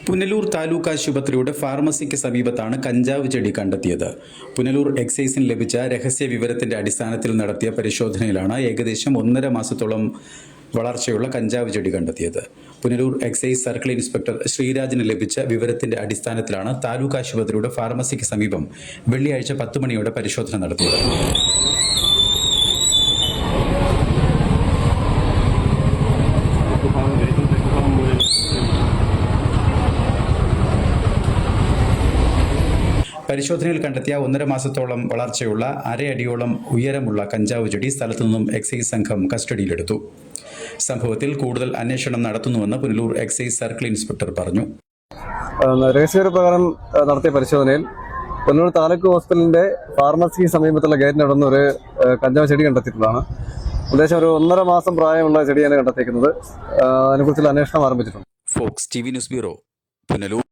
പുനലൂർ താലൂക്ക് ആശുപത്രിയുടെ ഫാർമസിക്ക് സമീപത്താണ് കഞ്ചാവ് ചെടി കണ്ടെത്തിയത്. പുനലൂർ എക്സൈസിന് ലഭിച്ച രഹസ്യ വിവരത്തിന്റെ അടിസ്ഥാനത്തിൽ നടത്തിയ പരിശോധനയിലാണ് ഏകദേശം 1.5 മാസത്തോളം വളർച്ചയുള്ള കഞ്ചാവ് ചെടി കണ്ടെത്തിയത്. പുനലൂർ എക്സൈസ് സർക്കിൾ ഇൻസ്പെക്ടർ ശ്രീരാജിന് ലഭിച്ച വിവരത്തിന്റെ അടിസ്ഥാനത്തിലാണ് താലൂക്ക് ആശുപത്രിയുടെ ഫാർമസിക്ക് സമീപം വെള്ളിയാഴ്ച 10 മണിയോടെ പരിശോധന നടത്തിയത്. പരിശോധനയിൽ കണ്ടെത്തിയ 1.5 മാസത്തോളം വളർച്ചയുള്ള 1/2 അടിയോളം ഉയരമുള്ള കഞ്ചാവ് ചെടി സ്ഥലത്തു നിന്നും എക്സൈസ് സംഘം കസ്റ്റഡിയിലെടുത്തു. സംഭവത്തിൽ കൂടുതൽ അന്വേഷണം നടത്തുന്നുവെന്ന് പുനലൂർ എക്സൈസ് സർക്കിൾ ഇൻസ്പെക്ടർ പറഞ്ഞു. രഹസ്യപ്രകാരം നടത്തിയ പരിശോധനയിൽ പുനലൂർ താലൂക്ക് ഹോസ്പിറ്റലിന്റെ ഫാർമസിക്ക് സമീപത്തുള്ള ഗേറ്റിന് നടന്ന ഒരു കഞ്ചാവ് ചെടി കണ്ടെത്തിയിട്ടുള്ളതാണ്. ഏകദേശം ഒരു 1.5 മാസം പ്രായമുള്ള ചെടിയാണ് കണ്ടെത്തിയിരിക്കുന്നത്. അതിനെക്കുറിച്ചുള്ള അന്വേഷണം ആരംഭിച്ചിട്ടുണ്ട്. Fox TV news bureau, Punalur.